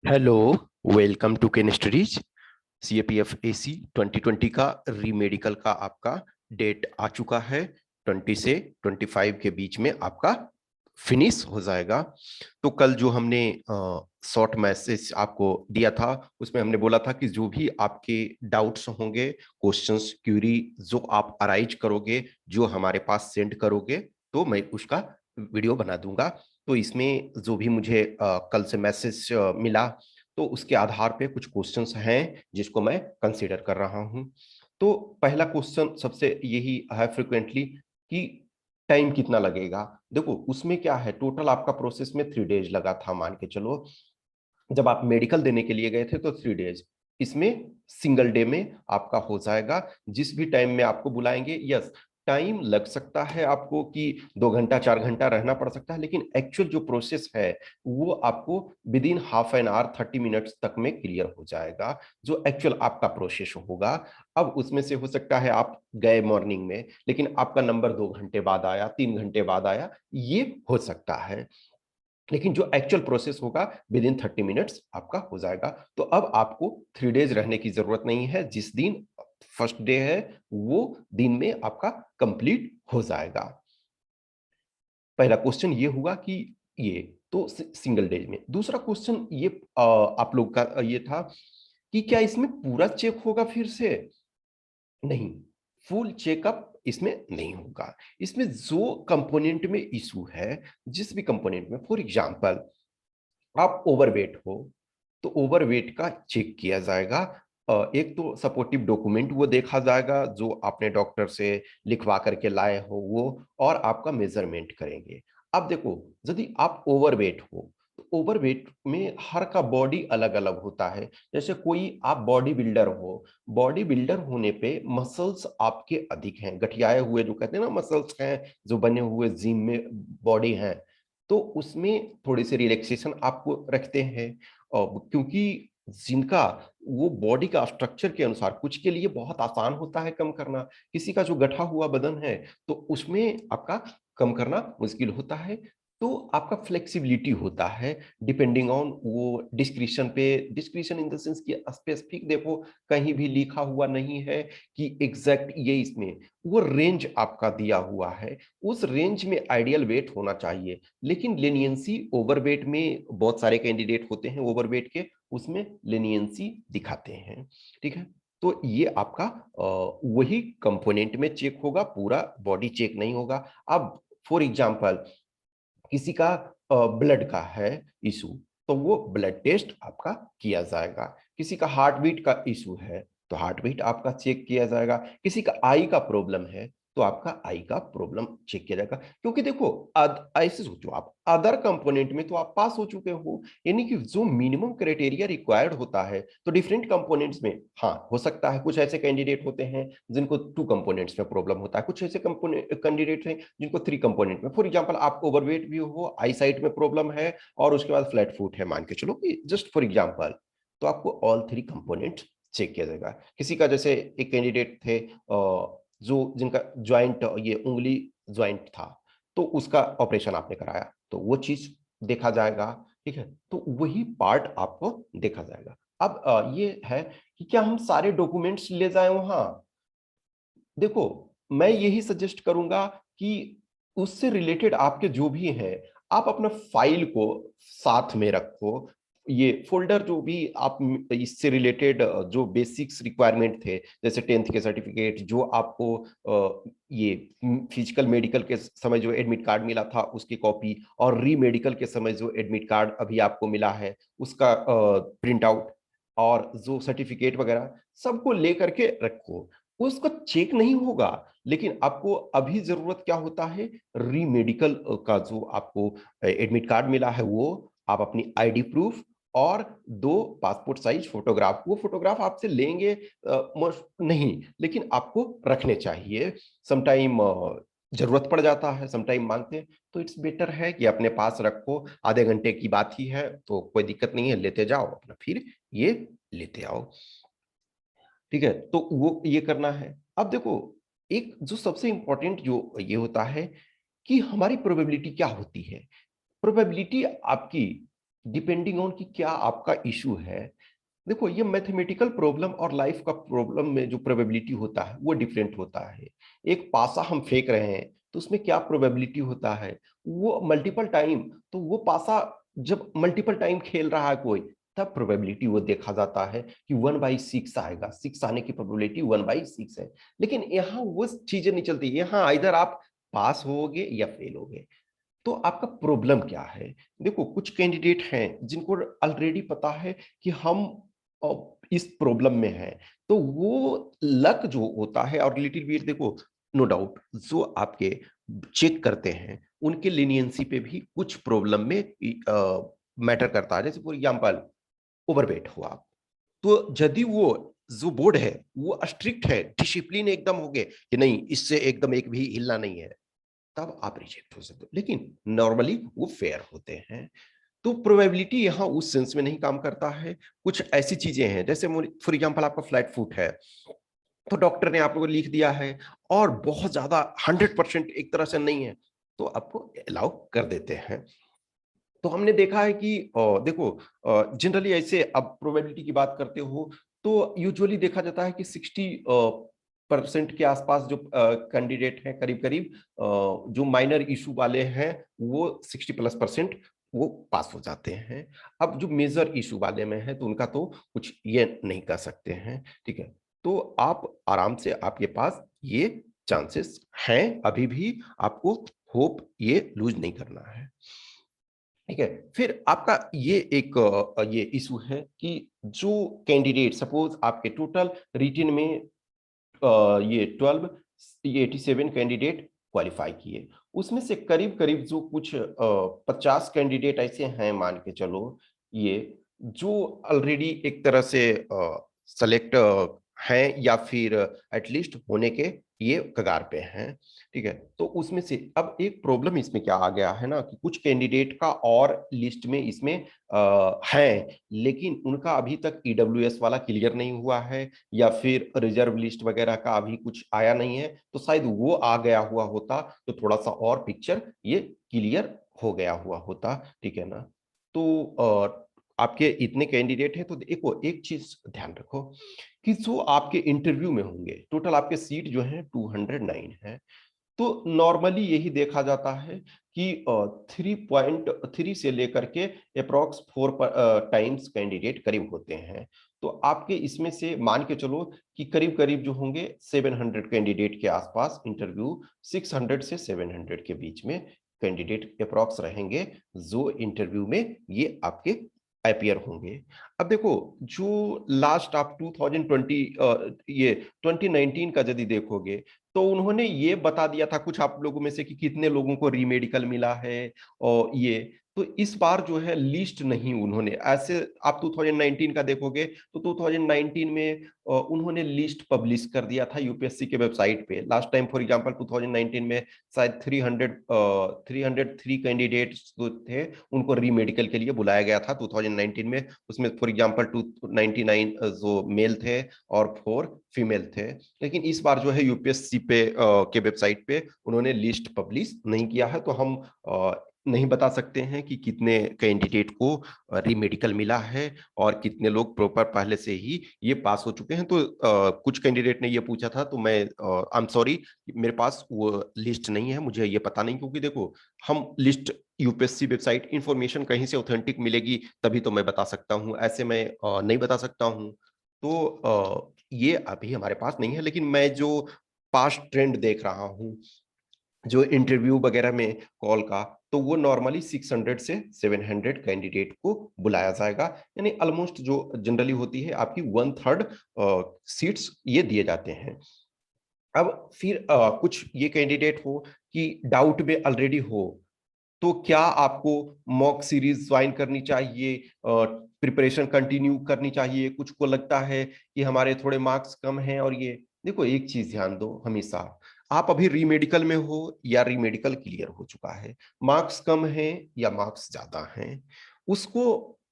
Hello, welcome to chemistries. CAPF AC 2020 का re-medical का आपका डेट आ चुका है। 20 से 25 के बीच में आपका फिनिश हो जाएगा। तो कल जो हमने शॉर्ट मैसेज आपको दिया था, उसमें हमने बोला था कि जो भी आपके डाउट्स होंगे, क्वेश्चंस, क्यूरी जो आप अराइज करोगे, जो हमारे पास सेंड करोगे, तो मैं उसका वीडियो बना दूंगा। तो इसमें जो भी मुझे कल से मैसेज मिला, तो उसके आधार पे कुछ क्वेश्चंस हैं जिसको मैं कंसीडर कर रहा हूं। तो पहला क्वेश्चन सबसे यही है फ्रिक्वेंटली कि टाइम कितना लगेगा। देखो, उसमें क्या है, टोटल आपका प्रोसेस में 3 डेज लगा था, मान के चलो। जब आप मेडिकल देने के लिए गए थे तो 3 डेज, इसमें सिंगल डे में आपका हो जाएगा। जिस भी टाइम में आपको बुलाएंगे, यस, टाइम लग सकता है आपको कि 2 घंटा 4 घंटा रहना पड़ सकता है, लेकिन एक्चुअल जो प्रोसेस है वो आपको with in half an hour 30 minutes तक में क्लियर हो जाएगा, जो एक्चुअल आपका प्रोसेस होगा। अब उसमें से हो सकता है आप गए मॉर्निंग में, लेकिन आपका नंबर 2 घंटे बाद आया, 3 घंटे बाद आया, ये हो सकता है। लेकिन जो एक्चुअल प्रोसेस होगा विद इन 30 मिनट्स आपका हो जाएगा। तो अब आपको 3 डेज रहने की जरूरत नहीं है। जिस दिन फर्स्ट डे है वो दिन में आपका कंप्लीट हो जाएगा। पहला क्वेश्चन ये हुआ कि ये तो सिंगल डे में। दूसरा क्वेश्चन ये आप लोग का ये था कि क्या इसमें पूरा चेक होगा फिर से? नहीं, फुल चेकअप इसमें नहीं होगा। इसमें जो कंपोनेंट में इशू है, जिस भी कंपोनेंट में, फॉर एग्जांपल आप ओवरवेट हो तो ओवरवेट का चेक किया जाएगा। एक तो सपोर्टिव डॉक्यूमेंट वो देखा जाएगा जो आपने डॉक्टर से लिखवा करके लाए हो वो, और आपका मेजरमेंट करेंगे। अब देखो, यदि आप ओवरवेट हो तो ओवरवेट में हर का बॉडी अलग अलग होता है। जैसे कोई आप बॉडी बिल्डर हो, बॉडी बिल्डर होने पे मसल्स आपके अधिक हैं, गठियाए हुए जो कहते हैं ना मसल्स हैं, जो बने हुए जिम में बॉडी हैं, तो उसमें थोड़ी सी रिलैक्सेशन आपको रखते हैं। क्योंकि जिनका वो बॉडी का स्ट्रक्चर के अनुसार कुछ के लिए बहुत आसान होता है कम करना, किसी का जो गठा हुआ बदन है तो उसमें आपका कम करना मुश्किल होता है। तो आपका फ्लेक्सिबिलिटी होता है डिपेंडिंग ऑन वो डिस्क्रिप्शन पे। डिस्क्रिप्शन इन द सेंस कि स्पेसिफिक देखो, कहीं भी लिखा हुआ नहीं है कि एग्जैक्ट ये इसमें, वो रेंज आपका दिया हुआ है, उस रेंज में आइडियल वेट होना चाहिए। लेकिन लेनियंसी ओवरवेट में बहुत सारे कैंडिडेट होते हैं ओवरवेट के, उसमें लेनियंसी दिखाते हैं। ठीक है, तो ये आपका वही कंपोनेंट में चेक होगा, पूरा बॉडी चेक नहीं होगा। अब फॉर एग्जांपल किसी का ब्लड का है इशू, तो वो ब्लड टेस्ट आपका किया जाएगा। किसी का हार्ट बीट का इशू है तो हार्ट बीट आपका चेक किया जाएगा। किसी का आई का प्रॉब्लम है तो आपका आई का प्रॉब्लम चेक किया जाएगा। क्योंकि देखो, ऐसे सोचो, आप अदर कंपोनेंट में तो आप पास हो चुके हो, यानी कि जो मिनिमम क्राइटेरिया रिक्वायर्ड होता है, तो डिफरेंट कंपोनेंट्स में हाँ हो सकता है कुछ ऐसे कैंडिडेट होते हैं जिनको 2 कंपोनेंट्स में प्रॉब्लम होता है, कुछ ऐसे कैंडिडेट हैं जिनको 3 कंपोनेंट में। फॉर एग्जांपल आप ओवरवेट भी हो, आई साइट में प्रॉब्लम है, और उसके बाद फ्लैट फुट है, मान के चलो कि जस्ट फॉर एग्जांपल, तो आपको ऑल 3 कंपोनेंट चेक किया जाएगा। किसी का जैसे एक कैंडिडेट थे जो जिनका ज्वाइंट, ये उंगली ज्वाइंट था, तो उसका ऑपरेशन आपने कराया तो वो चीज देखा जाएगा। ठीक है, तो वही पार्ट आपको देखा जाएगा। अब ये है कि क्या हम सारे डॉक्यूमेंट्स ले जाए वहां? देखो, मैं यही सजेस्ट करूंगा कि उससे रिलेटेड आपके जो भी हैं, आप अपना फाइल को साथ में रखो। ये फोल्डर जो भी आप इससे रिलेटेड जो बेसिक्स रिक्वायरमेंट थे, जैसे 10th के सर्टिफिकेट, जो आपको ये फिजिकल मेडिकल के समय जो एडमिट कार्ड मिला था उसकी कॉपी, और री मेडिकल के समय जो एडमिट कार्ड अभी आपको मिला है उसका प्रिंट आउट, और जो सर्टिफिकेट वगैरह सबको लेकर के रखो। उसको चेक नहीं होगा, लेकिन आपको अभी जरूरत क्या होता है, री मेडिकल का जो आपको एडमिट कार्ड मिला है वो, आप अपनी आईडी प्रूफ और 2 पासपोर्ट साइज फोटोग्राफ, वो फोटोग्राफ आपसे लेंगे नहीं, लेकिन आपको रखने चाहिए। समटाइम जरूरत पड़ जाता है, समटाइम मांगते हैं, तो इट्स बेटर है कि अपने पास रखो। आधे घंटे की बात ही है तो कोई दिक्कत नहीं है, लेते जाओ अपना, फिर ये लेते आओ। ठीक है, तो वो ये करना है। अब देखो, एक जो सबसे इंपॉर्टेंट जो ये होता है कि हमारी प्रोबेबिलिटी क्या होती है। प्रोबेबिलिटी आपकी डिपेंडिंग ऑन कि क्या आपका इशू है। देखो, ये मैथमेटिकल प्रॉब्लम और लाइफ का प्रॉब्लम में जो प्रोबेबिलिटी होता है वो डिफरेंट होता है। एक पासा हम फेंक रहे हैं तो उसमें क्या प्रोबेबिलिटी होता है, वो मल्टीपल टाइम, तो वो पासा जब मल्टीपल टाइम खेल रहा है कोई, तब प्रोबेबिलिटी वो देखा जाता है कि 1/6 आएगा, 6 आने की प्रोबेबिलिटी 1/6 है। लेकिन यहाँ वो चीजें नहीं चलती, यहाँ इधर आप पास होगे या फेल होगे। तो आपका प्रॉब्लम क्या है? देखो, कुछ कैंडिडेट हैं जिनको ऑलरेडी पता है कि हम अ, इस प्रॉब्लम में हैं, तो वो लक जो होता है और लिटिल बिट, देखो नो डाउट जो आपके चेक करते हैं उनके लीनियंसी पे भी कुछ प्रॉब्लम में मैटर करता है। जैसे फॉर एग्जांपल ओवरवेट हुआ, तो यदि वो जो बोर्ड है वो स्ट्रिक्ट है, डिसिप्लिन एकदम हो गए कि नहीं इससे एकदम एक भी हिलना नहीं है, तब आप रिजेक्ट हो सकते हो। लेकिन नॉर्मली वो फेयर होते हैं। तो प्रोबेबिलिटी यहाँ उस सेंस में नहीं काम करता है। कुछ ऐसी चीजें हैं जैसे फॉर एग्जांपल आपका फ्लैट फुट है, तो डॉक्टर ने आप लोगों को लिख दिया है और बहुत ज्यादा 100% एक तरह से नहीं है, तो आपको अलाउ कर देते हैं। तो हमने देखा है कि देखो, जनरली ऐसे अब प्रोबेबिलिटी की बात करते हो तो यूजुअली देखा जाता है कि 60% के आसपास जो कैंडिडेट हैं, करीब करीब जो माइनर इशू वाले हैं वो 60+% वो पास हो जाते हैं। अब जो मेजर इशू वाले में है तो उनका तो कुछ ये नहीं कर सकते हैं, ठीक है। तो आप आराम से, आपके पास ये चांसेस हैं अभी भी, आपको होप ये लूज नहीं करना है, ठीक है। फिर आपका ये एक ये इशू है कि जो कैंडिडेट, सपोज आपके टोटल रिटन में ये 12, ये 87 कैंडिडेट क्वालिफाई किए, उसमें से करीब करीब जो कुछ 50 कैंडिडेट ऐसे हैं, मान के चलो, ये जो ऑलरेडी एक तरह से सेलेक्ट हैं या फिर एटलीस्ट होने के ये कगार पे हैं, ठीक है। तो उसमें से अब एक प्रॉब्लम इसमें क्या आ गया है ना, कि कुछ कैंडिडेट का और लिस्ट में इसमें है, लेकिन उनका अभी तक ईडब्ल्यूएस वाला क्लियर नहीं हुआ है या फिर रिजर्व लिस्ट वगैरह का अभी कुछ आया नहीं है, तो शायद वो आ गया हुआ होता तो थोड़ा सा और पिक्चर ये क्लियर हो गया हुआ होता, ठीक है ना। तो आपके इतने कैंडिडेट हैं तो देखो, एक चीज ध्यान रखो कि जो आपके इंटरव्यू में होंगे, टोटल आपके सीट जो है 209 है। तो नॉर्मली यही देखा जाता है कि 3.3 से लेकर के अप्रॉक्स 4 टाइम्स कैंडिडेट करीब होते हैं। तो आपके इसमें से मान के चलो कि करीब करीब जो होंगे 700 कैंडिडेट के आसपास इंटरव्यू, 600 से 700 के बीच में कैंडिडेट अप्रॉक्स रहेंगे जो इंटरव्यू में ये आपके अपियर होंगे। अब देखो, जो लास्ट आप 2020 ये 2019 का यदि देखोगे, तो उन्होंने ये बता दिया था कुछ आप लोगों में से कि कितने लोगों को रीमेडिकल मिला है, और ये तो इस बार जो है लिस्ट नहीं उन्होंने ऐसे, आप 2019 का देखोगे तो 2019 में उन्होंने लिस्ट पब्लिश कर दिया था यूपीएससी के वेबसाइट पे। लास्ट टाइम फॉर एग्जांपल 2019 में शायद 303 कैंडिडेट्स जो थे उनको रीमेडिकल के लिए बुलाया गया था 2019 में। उसमें फॉर एग्जांपल 299 जो मेल थे और 4 फीमेल थे। लेकिन इस बार जो है यूपीएससी पे के वेबसाइट पे उन्होंने लिस्ट पब्लिश नहीं किया है, तो हम नहीं बता सकते हैं कि कितने कैंडिडेट को रीमेडिकल मिला है और कितने लोग प्रॉपर पहले से ही ये पास हो चुके हैं। तो कुछ कैंडिडेट ने ये पूछा था, तो मैं आई एम सॉरी, मेरे पास वो लिस्ट नहीं है, मुझे ये पता नहीं, क्योंकि देखो हम लिस्ट यूपीएससी वेबसाइट इंफॉर्मेशन कहीं से ऑथेंटिक मिलेगी तभी तो मैं बता सकता हूँ, ऐसे मैं नहीं बता सकता हूँ। तो ये अभी हमारे पास नहीं है, लेकिन मैं जो पास्ट ट्रेंड देख रहा हूँ जो इंटरव्यू वगैरह में कॉल का, तो वो नॉर्मली 600 से 700 कैंडिडेट को बुलाया जाएगा, यानी ऑलमोस्ट जो जनरली होती है आपकी 1/3 सीट्स ये दिए जाते हैं। अब फिर कुछ ये कैंडिडेट हो कि डाउट में ऑलरेडी हो, तो क्या आपको मॉक सीरीज ज्वाइन करनी चाहिए, प्रिपरेशन कंटिन्यू करनी चाहिए? कुछ को लगता है कि हमारे थोड़े मार्क्स कम हैं, और ये देखो, एक चीज ध्यान दो हमेशा, आप अभी रीमेडिकल में हो या रीमेडिकल क्लियर हो चुका है, मार्क्स कम हैं या मार्क्स ज्यादा हैं, उसको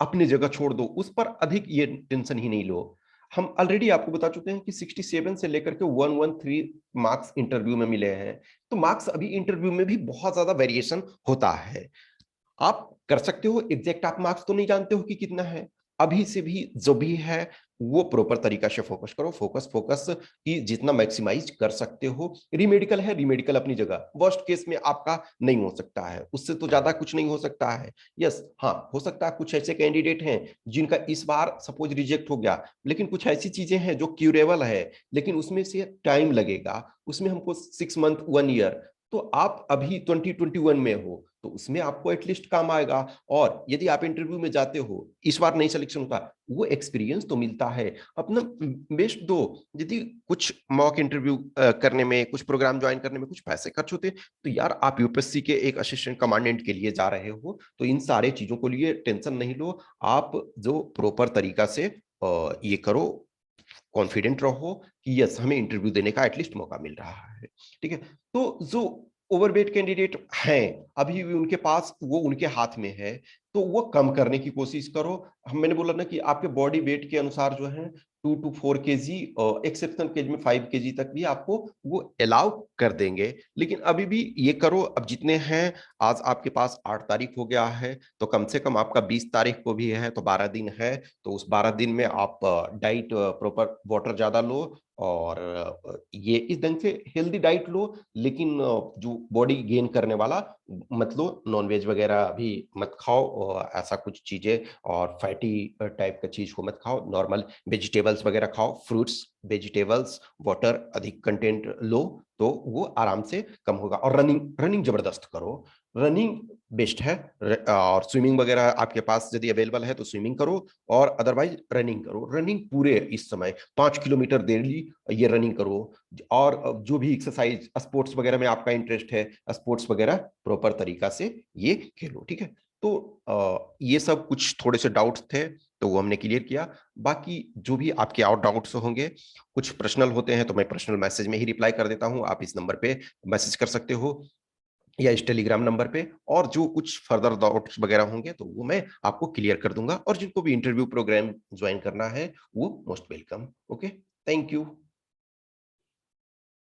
अपनी जगह छोड़ दो, उस पर अधिक ये टेंशन ही नहीं लो। हम ऑलरेडी आपको बता चुके हैं कि 67 से लेकर के 113 मार्क्स इंटरव्यू में मिले हैं, तो मार्क्स अभी इंटरव्यू में भी बहुत ज्यादा वेरिएशन होता है। आप कर सकते हो, एग्जैक्ट आप मार्क्स तो नहीं जानते हो कि कितना है, अभी से भी जो भी है वो प्रॉपर तरीका से फोकस करो, फोकस फोकस कि जितना मैक्सिमाइज कर सकते हो। रिमेडिकल है, रिमेडिकल अपनी जगह, वर्स्ट केस में आपका नहीं हो सकता है, उससे तो ज्यादा कुछ नहीं हो सकता है। यस हाँ, हो सकता है कुछ ऐसे कैंडिडेट हैं जिनका इस बार सपोज रिजेक्ट हो गया, लेकिन कुछ ऐसी चीजें हैं जो क्यूरेबल है, लेकिन उसमें से टाइम लगेगा, उसमें हमको 6 मंथ 1 ईयर। तो आप अभी 2021 में हो तो उसमें आपको एटलीस्ट काम आएगा। और यदि आप इंटरव्यू में जाते हो, इस बार नहीं सिलेक्शन होता, वो एक्सपीरियंस तो मिलता है, अपना बेस्ट दो। यदि कुछ मॉक इंटरव्यू करने में, कुछ प्रोग्राम ज्वाइन करने में कुछ पैसे खर्च होते, तो यार आप यूपीएससी के एक असिस्टेंट कमांडेंट के लिए जा रहे हो, तो इन सारे चीजों को लिए टेंशन नहीं लो। आप जो प्रॉपर तरीका से ये करो, कॉन्फिडेंट रहो कि यस हमें इंटरव्यू देने का एटलीस्ट मौका मिल रहा है। ठीक है, तो जो ओवरवेट कैंडिडेट हैं अभी भी उनके पास, वो उनके हाथ में है, तो वो कम करने की कोशिश करो। हम मैंने बोला ना कि आपके बॉडी वेट के अनुसार जो है 2 to 4 kg, एक्सेप्शनल केज में 5 kg तक भी आपको वो अलाउ कर देंगे। लेकिन अभी भी ये करो, अब जितने हैं, आज आपके पास 8 तारीख हो गया है, तो कम से कम आपका 20 तारीख को भी है, तो 12 दिन है। तो उस 12 दिन में आप डाइट प्रॉपर, वाटर ज्यादा लो, और ये इस ढंग से हेल्दी डाइट लो, लेकिन जो बॉडी गेन करने वाला मत लो, नॉनवेज वगैरह भी मत खाओ, और ऐसा कुछ चीजें और फैटी टाइप का चीज को मत खाओ, नॉर्मल वेजिटेबल्स वगैरह खाओ, फ्रूट्स, वेजिटेबल्स, वाटर अधिक कंटेंट लो, तो वो आराम से कम होगा। और रनिंग, रनिंग जबरदस्त करो, रनिंग बेस्ट है। और स्विमिंग वगैरह आपके पास यदि अवेलेबल है तो स्विमिंग करो, और अदरवाइज रनिंग करो, रनिंग पूरे इस समय 5 किलोमीटर डेली ये रनिंग करो। और जो भी एक्सरसाइज स्पोर्ट्स वगैरह में आपका इंटरेस्ट है, स्पोर्ट्स वगैरह प्रॉपर तरीका से ये खेलो। ठीक है, तो ये सब कुछ थोड़े से डाउट्स थे, तो वो हमने क्लियर किया। बाकी जो भी आपके और डाउट्स होंगे, कुछ पर्सनल होते हैं तो मैं पर्सनल मैसेज में ही रिप्लाई कर देता हूं, आप इस नंबर पे मैसेज कर सकते हो या इस टेलीग्राम नंबर पे। और जो कुछ फर्दर डाउट्स वगैरह होंगे तो वो मैं आपको क्लियर कर दूंगा, और जिनको भी इंटरव्यू प्रोग्राम ज्वाइन करना है वो most welcome. Okay, thank you.